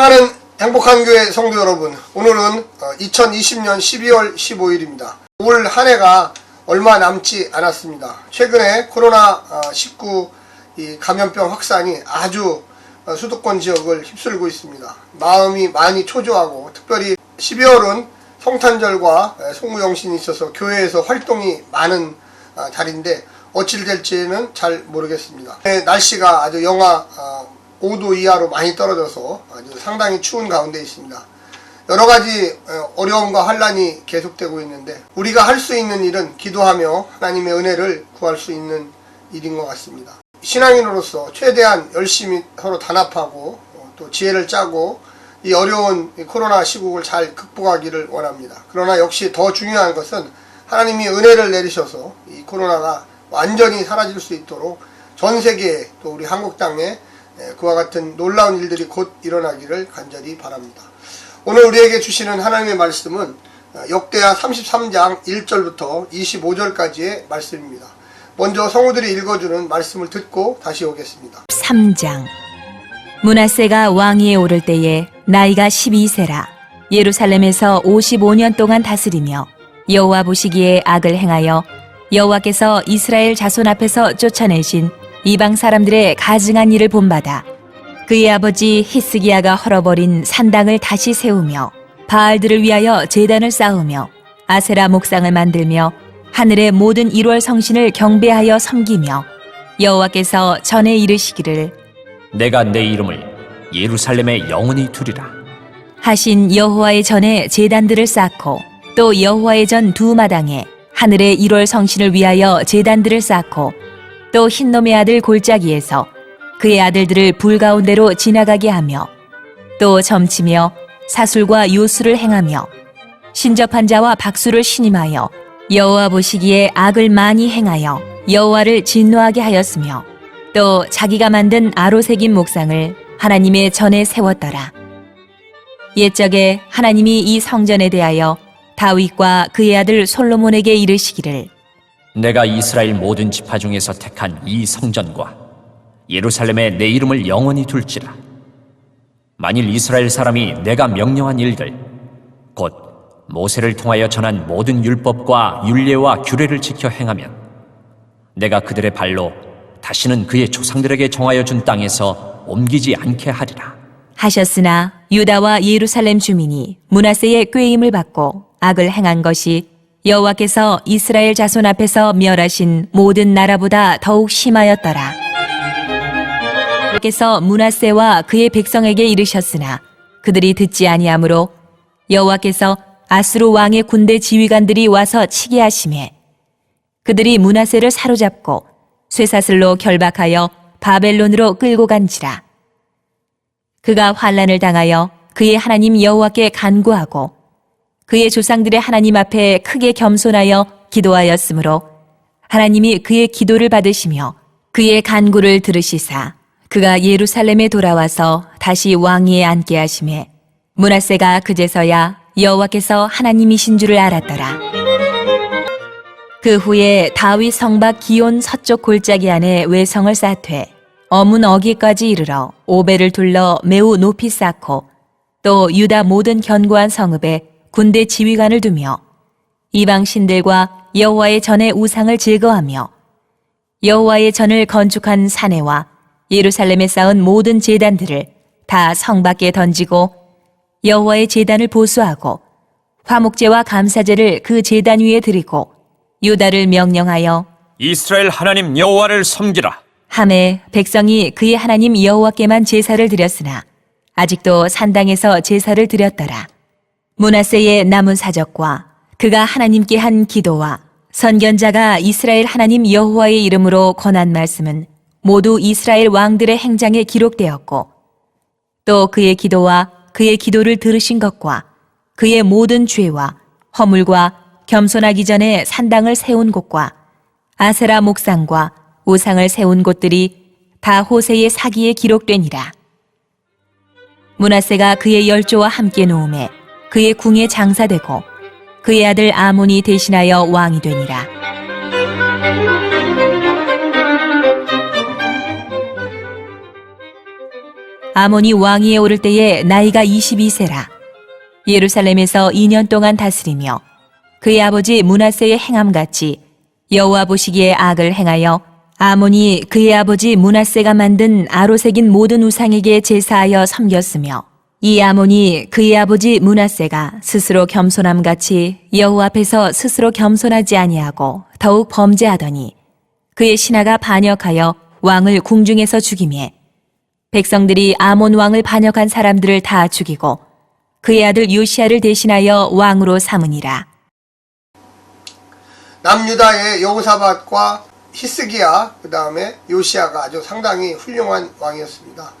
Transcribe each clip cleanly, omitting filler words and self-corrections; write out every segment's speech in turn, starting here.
사랑하는 행복한 교회 성도 여러분, 오늘은 2020년 12월 15일입니다. 올 한 해가 얼마 남지 않았습니다. 최근에 코로나19 감염병 확산이 아주 수도권 지역을 휩쓸고 있습니다. 마음이 많이 초조하고, 특별히 12월은 성탄절과 송구영신이 있어서 교회에서 활동이 많은 달인데 어찌 될지는 잘 모르겠습니다. 날씨가 아주 영하 5도 이하로 많이 떨어져서 아주 상당히 추운 가운데 있습니다. 여러가지 어려움과 환란이 계속되고 있는데, 우리가 할 수 있는 일은 기도하며 하나님의 은혜를 구할 수 있는 일인 것 같습니다. 신앙인으로서 최대한 열심히 서로 단합하고 또 지혜를 짜고 이 어려운 코로나 시국을 잘 극복하기를 원합니다. 그러나 역시 더 중요한 것은 하나님이 은혜를 내리셔서 이 코로나가 완전히 사라질 수 있도록 전 세계에, 또 우리 한국 땅에 그와 같은 놀라운 일들이 곧 일어나기를 간절히 바랍니다. 오늘 우리에게 주시는 하나님의 말씀은 역대하 33장 1절부터 25절까지의 말씀입니다. 먼저 성우들이 읽어주는 말씀을 듣고 다시 오겠습니다. 3장. 므낫세가 왕위에 오를 때에 나이가 12세라 예루살렘에서 55년 동안 다스리며 여호와 보시기에 악을 행하여 여호와께서 이스라엘 자손 앞에서 쫓아내신 이방 사람들의 가증한 일을 본받아 그의 아버지 히스기야가 헐어버린 산당을 다시 세우며 바알들을 위하여 제단을 쌓으며 아세라 목상을 만들며 하늘의 모든 1월 성신을 경배하여 섬기며 여호와께서 전에 이르시기를 내가 내 이름을 예루살렘에 영원히 두리라 하신 여호와의 전에 제단들을 쌓고, 또 여호와의 전 두 마당에 하늘의 1월 성신을 위하여 제단들을 쌓고, 또 흰놈의 아들 골짜기에서 그의 아들들을 불 가운데로 지나가게 하며, 또 점치며 사술과 요술을 행하며 신접한 자와 박수를 신임하여 여호와 보시기에 악을 많이 행하여 여호와를 진노하게 하였으며, 또 자기가 만든 아로새긴 목상을 하나님의 전에 세웠더라. 옛적에 하나님이 이 성전에 대하여 다윗과 그의 아들 솔로몬에게 이르시기를 내가 이스라엘 모든 지파 중에서 택한 이 성전과 예루살렘에 내 이름을 영원히 둘지라. 만일 이스라엘 사람이 내가 명령한 일들 곧 모세를 통하여 전한 모든 율법과 율례와 규례를 지켜 행하면 내가 그들의 발로 다시는 그의 조상들에게 정하여 준 땅에서 옮기지 않게 하리라 하셨으나 유다와 예루살렘 주민이 므낫세의 꾀임을 받고 악을 행한 것이 여호와께서 이스라엘 자손 앞에서 멸하신 모든 나라보다 더욱 심하였더라. 여호와께서 므낫세와 그의 백성에게 이르셨으나 그들이 듣지 아니하므로 여호와께서 아수르 왕의 군대 지휘관들이 와서 치게 하시매 그들이 므낫세를 사로잡고 쇠사슬로 결박하여 바벨론으로 끌고 간지라. 그가 환난을 당하여 그의 하나님 여호와께 간구하고 그의 조상들의 하나님 앞에 크게 겸손하여 기도하였으므로 하나님이 그의 기도를 받으시며 그의 간구를 들으시사 그가 예루살렘에 돌아와서 다시 왕위에 앉게 하시매 므낫세가 그제서야 여호와께서 하나님이신 줄을 알았더라. 그 후에 다윗 성박 기온 서쪽 골짜기 안에 외성을 쌓되 어문 어기까지 이르러 오벨을 둘러 매우 높이 쌓고, 또 유다 모든 견고한 성읍에 군대 지휘관을 두며 이방 신들과 여호와의 전의 우상을 제거하며 여호와의 전을 건축한 사내와 예루살렘에 쌓은 모든 제단들을 다 성 밖에 던지고 여호와의 제단을 보수하고 화목제와 감사제를 그 제단 위에 드리고 유다를 명령하여 이스라엘 하나님 여호와를 섬기라. 하매 백성이 그의 하나님 여호와께만 제사를 드렸으나 아직도 산당에서 제사를 드렸더라. 므낫세의 남은 사적과 그가 하나님께 한 기도와 선견자가 이스라엘 하나님 여호와의 이름으로 권한 말씀은 모두 이스라엘 왕들의 행장에 기록되었고, 또 그의 기도와 그의 기도를 들으신 것과 그의 모든 죄와 허물과 겸손하기 전에 산당을 세운 곳과 아세라 목상과 우상을 세운 곳들이 다 호세의 사기에 기록되니라. 므낫세가 그의 열조와 함께 놓음에 그의 궁에 장사되고 그의 아들 아몬이 대신하여 왕이 되니라. 아몬이 왕위에 오를 때에 나이가 22세라. 예루살렘에서 2년 동안 다스리며 그의 아버지 므낫세의 행함같이 여호와 보시기에 악을 행하여 아몬이 그의 아버지 므낫세가 만든 아로 새긴 모든 우상에게 제사하여 섬겼으며 이 아몬이 그의 아버지 므낫세가 스스로 겸손함같이 여호와 앞에서 스스로 겸손하지 아니하고 더욱 범죄하더니 그의 신하가 반역하여 왕을 궁중에서 죽이매 백성들이 아몬 왕을 반역한 사람들을 다 죽이고 그의 아들 요시야를 대신하여 왕으로 삼으니라. 남유다의 여호사밧과 히스기야, 그 다음에 요시야가 아주 상당히 훌륭한 왕이었습니다.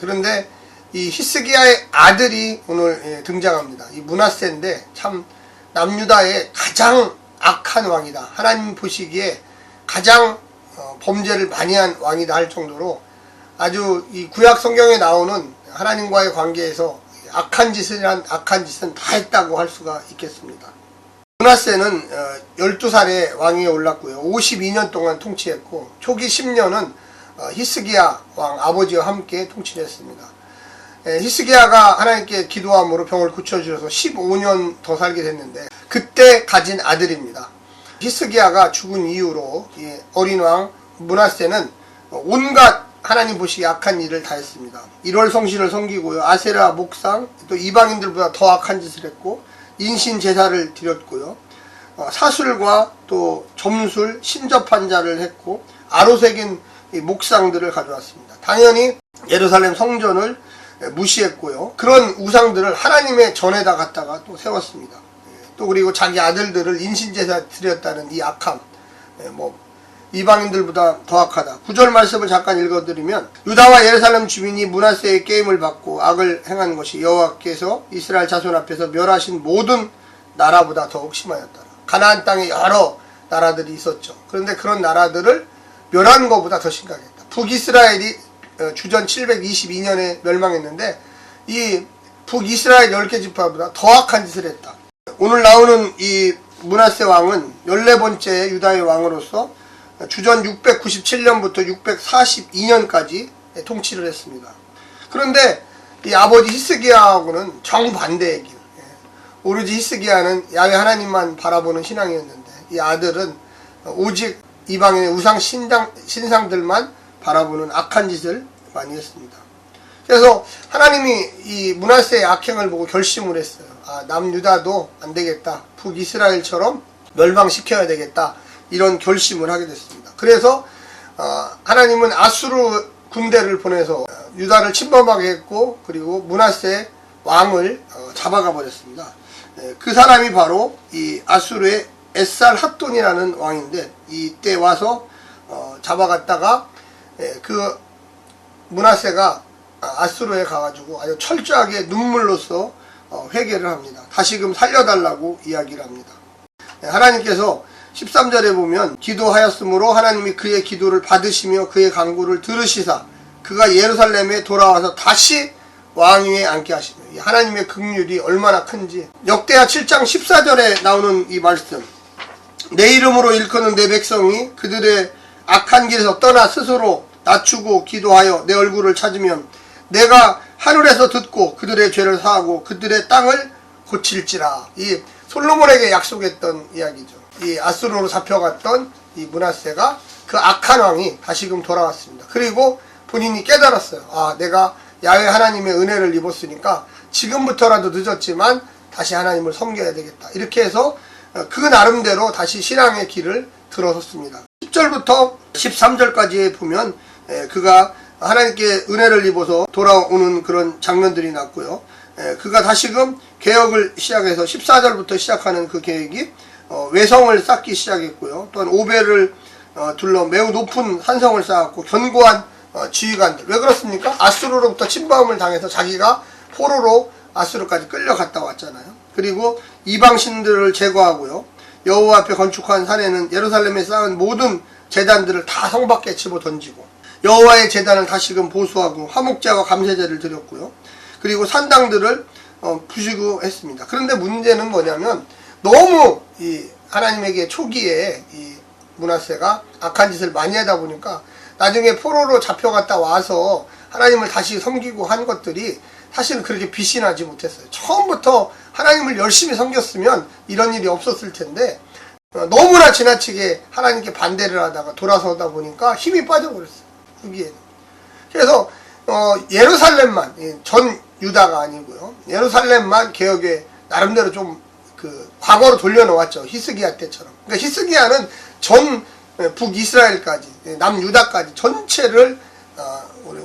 그런데 이 히스기야의 아들이 오늘 등장합니다. 이 므낫세인데 참 남유다의 가장 악한 왕이다. 하나님 보시기에 가장 범죄를 많이 한 왕이다 할 정도로 아주 이 구약 성경에 나오는 하나님과의 관계에서 악한 짓은 다 했다고 할 수가 있겠습니다. 므낫세는 12살에 왕위에 올랐고요. 52년 동안 통치했고 초기 10년은 히스기야 왕 아버지와 함께 통치를 했습니다. 히스기야가 하나님께 기도함으로 병을 고쳐주셔서 15년 더 살게 됐는데 그때 가진 아들입니다. 히스기야가 죽은 이후로 이 어린 왕 므낫세는 온갖 하나님 보시기에 악한 일을 다 했습니다. 일월 성신을 섬기고요. 아세라 목상, 또 이방인들보다 더 악한 짓을 했고 인신 제사를 드렸고요. 사술과 또 점술, 신접한 자를 했고 아로새긴 목상들을 가져왔습니다. 당연히 예루살렘 성전을 무시했고요. 그런 우상들을 하나님의 전에다 갖다가 또 세웠습니다. 또 그리고 자기 아들들을 인신제사 드렸다는 이 악함, 이방인들보다 더 악하다. 9절 말씀을 잠깐 읽어드리면 유다와 예루살렘 주민이 므낫세의 게임을 받고 악을 행한 것이 여호와께서 이스라엘 자손 앞에서 멸하신 모든 나라보다 더욱 심하였더라. 가나안 땅에 여러 나라들이 있었죠. 그런데 그런 나라들을 멸한 것보다 더 심각했다. 북이스라엘이 주전 722년에 멸망했는데 이 북이스라엘 10개 지파보다 더 악한 짓을 했다. 오늘 나오는 이 므낫세 왕은 14번째 유다의 왕으로서 주전 697년부터 642년까지 통치를 했습니다. 그런데 이 아버지 히스기야하고는 정반대의 길. 오로지 히스기야는 야훼 하나님만 바라보는 신앙이었는데 이 아들은 오직 이방인의 우상 신상들만 바라보는 악한 짓을 많이 했습니다. 그래서 하나님이 이 므낫세의 악행을 보고 결심을 했어요. 남유다도 안 되겠다. 북이스라엘처럼 멸망시켜야 되겠다. 이런 결심을 하게 됐습니다. 그래서 하나님은 아수르 군대를 보내서 유다를 침범하게 했고 그리고 므낫세 왕을 잡아가 버렸습니다. 그 사람이 바로 이 아수르의 에살 핫돈이라는 왕인데 이때 와서 잡아갔다가 그 므낫세가 아수르에 가가지고 아주 철저하게 눈물로써 회개를 합니다. 다시금 살려달라고 이야기를 합니다. 하나님께서 13절에 보면 기도하였으므로 하나님이 그의 기도를 받으시며 그의 간구를 들으시사 그가 예루살렘에 돌아와서 다시 왕위에 앉게 하시며 하나님의 긍휼이 얼마나 큰지 역대하 7장 14절에 나오는 이 말씀 내 이름으로 일컫는 내 백성이 그들의 악한 길에서 떠나 스스로 낮추고 기도하여 내 얼굴을 찾으면 내가 하늘에서 듣고 그들의 죄를 사하고 그들의 땅을 고칠지라. 이 솔로몬에게 약속했던 이야기죠. 이 아수르로 잡혀갔던 이 므낫세가 그 악한 왕이 다시금 돌아왔습니다. 그리고 본인이 깨달았어요. 내가 야훼 하나님의 은혜를 입었으니까 지금부터라도 늦었지만 다시 하나님을 섬겨야 되겠다. 이렇게 해서 그 나름대로 다시 신앙의 길을 들어섰습니다. 10절부터 13절까지 보면 그가 하나님께 은혜를 입어서 돌아오는 그런 장면들이 났고요. 그가 다시금 개혁을 시작해서 14절부터 시작하는 그 계획이 외성을 쌓기 시작했고요. 또한 오벨을 둘러 매우 높은 산성을 쌓았고 견고한 지휘관들. 왜 그렇습니까? 아수르로부터 침범을 당해서 자기가 포로로 아수르까지 끌려갔다 왔잖아요. 그리고 이방신들을 제거하고요. 여호와 앞에 건축한 산에는 예루살렘에 쌓은 모든 제단들을 다 성 밖에 집어 던지고 여호와의 제단을 다시금 보수하고 화목제와 감세제를 드렸고요. 그리고 산당들을 부시고 했습니다. 그런데 문제는 뭐냐면 너무 이 하나님에게 초기에 이 므낫세가 악한 짓을 많이 하다 보니까 나중에 포로로 잡혀갔다 와서 하나님을 다시 섬기고 한 것들이 사실은 그렇게 빛이 나지 못했어요. 처음부터 하나님을 열심히 섬겼으면 이런 일이 없었을 텐데 너무나 지나치게 하나님께 반대를 하다가 돌아서다 보니까 힘이 빠져버렸어요. 여기에는. 그래서 예루살렘만, 전 유다가 아니고요, 예루살렘만 개혁에 나름대로 좀 과거로 돌려놓았죠. 히스기야 때처럼. 그러니까 히스기야는 전 북이스라엘까지, 남유다까지 전체를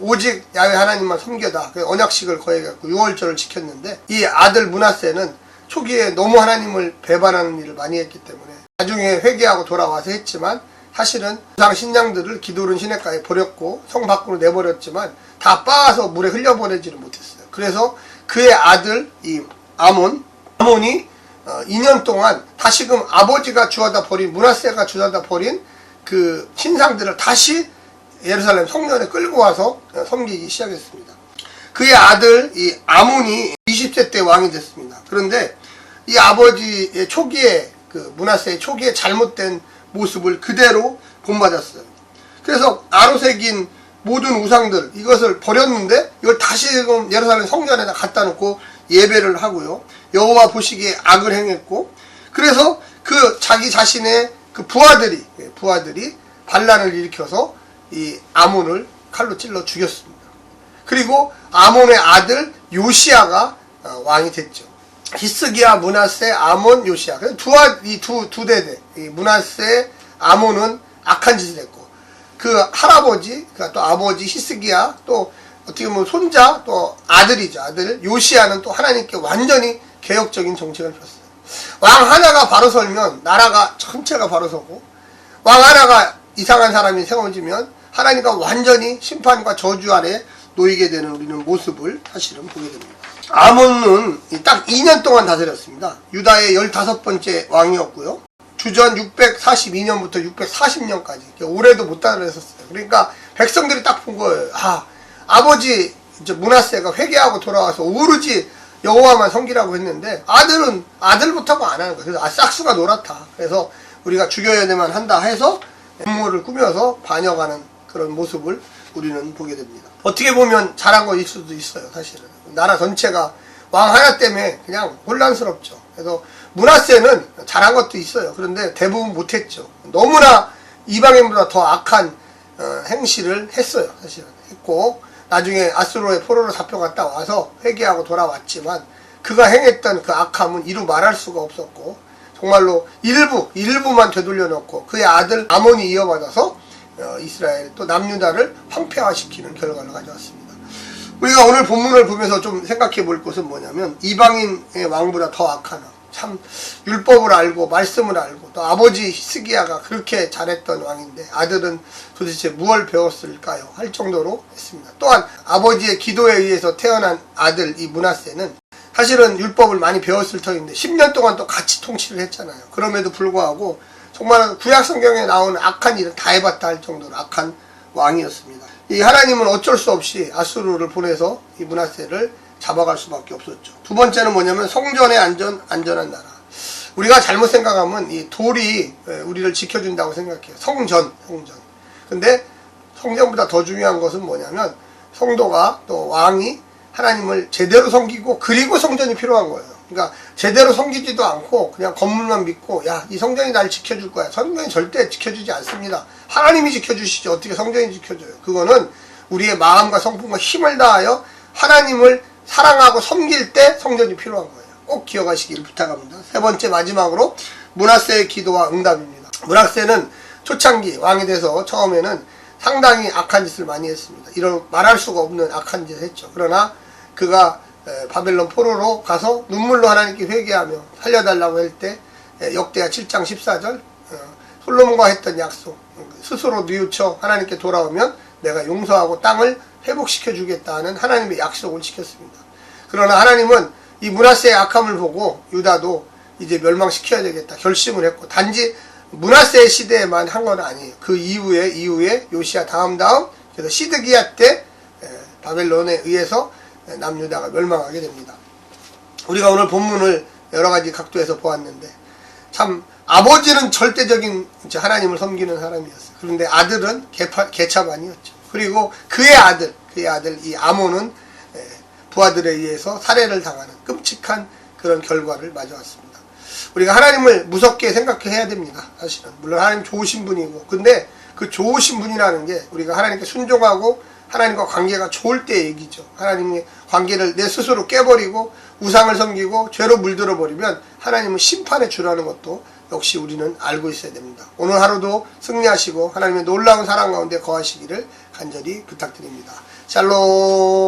오직 야훼 하나님만 섬겨다, 언약식을 거해갖고 유월절을 지켰는데, 이 아들 므낫세는 초기에 너무 하나님을 배반하는 일을 많이 했기 때문에 나중에 회개하고 돌아와서 했지만, 사실은 우상 신장들을 기도른 시내가에 버렸고 성 밖으로 내버렸지만 다 빻아서 물에 흘려보내지를 못했어요. 그래서 그의 아들 이 아몬이 2년 동안 다시금 아버지가 주워다 버린, 므낫세가 주워다 버린 그 신상들을 다시 예루살렘 성전에 끌고 와서 섬기기 시작했습니다. 그의 아들 이 아몬이 20세 때 왕이 됐습니다. 그런데 이 아버지의 초기에, 므낫세의 초기에 잘못된 모습을 그대로 본받았어요. 그래서 아로새긴 모든 우상들, 이것을 버렸는데 이걸 다시금 예루살렘 성전에다 갖다 놓고 예배를 하고요, 여호와 보시기에 악을 행했고, 그래서 그 자기 자신의 그 부하들이 반란을 일으켜서 이 아몬을 칼로 찔러 죽였습니다. 그리고 아몬의 아들 요시야가 왕이 됐죠. 히스기야, 므낫세, 아몬, 요시야. 두 대대, 므낫세, 아몬은 악한 짓을 했고, 그 할아버지, 또 아버지 히스기야, 또 어떻게 보면 손자, 또 아들이죠. 아들 요시야는 또 하나님께 완전히 개혁적인 정책을 폈어요. 왕 하나가 바로 설면 나라가 전체가 바로 서고, 왕 하나가 이상한 사람이 세워지면 하나님과 완전히 심판과 저주 아래 놓이게 되는 우리는 모습을 사실은 보게 됩니다. 아몬은 딱 2년 동안 다스렸습니다. 유다의 15번째 왕이었고요. 주전 642년부터 640년까지 올해도 못 다스렸었어요. 그러니까 백성들이 딱 본 거예요. 아버지 이제 므낫세가 회개하고 돌아와서 오로지 여호와만 섬기라고 했는데 아들은 아들부터가 안 하는 거예요. 그래서 싹수가 노랗다. 그래서 우리가 죽여야 되만 한다 해서 음모를 꾸며서 반역하는 그런 모습을 우리는 보게 됩니다. 어떻게 보면 잘한 거일 수도 있어요. 사실은 나라 전체가 왕 하나 때문에 그냥 혼란스럽죠. 그래서 므낫세는 잘한 것도 있어요. 그런데 대부분 못했죠. 너무나 이방인보다 더 악한 행실을 했어요. 사실은 했고, 나중에 아수르의 포로로 잡혀갔다 와서 회개하고 돌아왔지만 그가 행했던 그 악함은 이루 말할 수가 없었고, 정말로 일부만 되돌려놓고 그의 아들 아몬이 이어받아서 이스라엘 또 남유다를 황폐화시키는 결과를 가져왔습니다. 우리가 오늘 본문을 보면서 좀 생각해 볼 것은 뭐냐면, 이방인의 왕보다 더 악한 왕, 참 율법을 알고 말씀을 알고, 또 아버지 히스기야가 그렇게 잘했던 왕인데 아들은 도대체 무엇을 배웠을까요? 할 정도로 했습니다. 또한 아버지의 기도에 의해서 태어난 아들 이 므낫세는 사실은 율법을 많이 배웠을 터인데 10년 동안 또 같이 통치를 했잖아요. 그럼에도 불구하고 정말 구약 성경에 나오는 악한 일은 다 해봤다 할 정도로 악한 왕이었습니다. 이 하나님은 어쩔 수 없이 아수르를 보내서 이 므낫세를 잡아갈 수밖에 없었죠. 두 번째는 뭐냐면 성전의 안전한 나라. 우리가 잘못 생각하면 이 돌이 우리를 지켜준다고 생각해요. 성전. 근데 성전보다 더 중요한 것은 뭐냐면 성도가 또 왕이 하나님을 제대로 섬기고, 그리고 성전이 필요한 거예요. 그러니까 제대로 섬기지도 않고 그냥 건물만 믿고, 야, 이 성전이 날 지켜줄 거야. 성전이 절대 지켜주지 않습니다. 하나님이 지켜주시지 어떻게 성전이 지켜줘요. 그거는 우리의 마음과 성품과 힘을 다하여 하나님을 사랑하고 섬길 때 성전이 필요한 거예요. 꼭 기억하시길 부탁합니다. 세 번째, 마지막으로 므낫세의 기도와 응답입니다. 므낫세는 초창기 왕이 돼서 처음에는 상당히 악한 짓을 많이 했습니다. 이런 말할 수가 없는 악한 짓을 했죠. 그러나 그가 바벨론 포로로 가서 눈물로 하나님께 회개하며 살려달라고 할 때 역대하 7장 14절 솔로몬과 했던 약속, 스스로 뉘우쳐 하나님께 돌아오면 내가 용서하고 땅을 회복시켜 주겠다는 하나님의 약속을 지켰습니다. 그러나 하나님은 이 므낫세의 악함을 보고 유다도 이제 멸망시켜야 되겠다 결심을 했고, 단지 므낫세의 시대에만 한 건 아니에요. 그 이후에 요시야 다음 그래서 시드기야 때 바벨론에 의해서 남유다가 멸망하게 됩니다. 우리가 오늘 본문을 여러 가지 각도에서 보았는데, 참 아버지는 절대적인 하나님을 섬기는 사람이었어요. 그런데 아들은 개차반이었죠. 그리고 그의 그의 아들 이 아몬은 부하들에 의해서 살해를 당하는 끔찍한 그런 결과를 맞아왔습니다. 우리가 하나님을 무섭게 생각해야 됩니다. 사실은 물론 하나님 좋으신 분이고, 근데 그 좋으신 분이라는 게 우리가 하나님께 순종하고 하나님과 관계가 좋을 때 얘기죠. 하나님의 관계를 내 스스로 깨버리고 우상을 섬기고 죄로 물들어 버리면 하나님은 심판의 주라는 것도 역시 우리는 알고 있어야 됩니다. 오늘 하루도 승리하시고 하나님의 놀라운 사랑 가운데 거하시기를 간절히 부탁드립니다. 샬롬.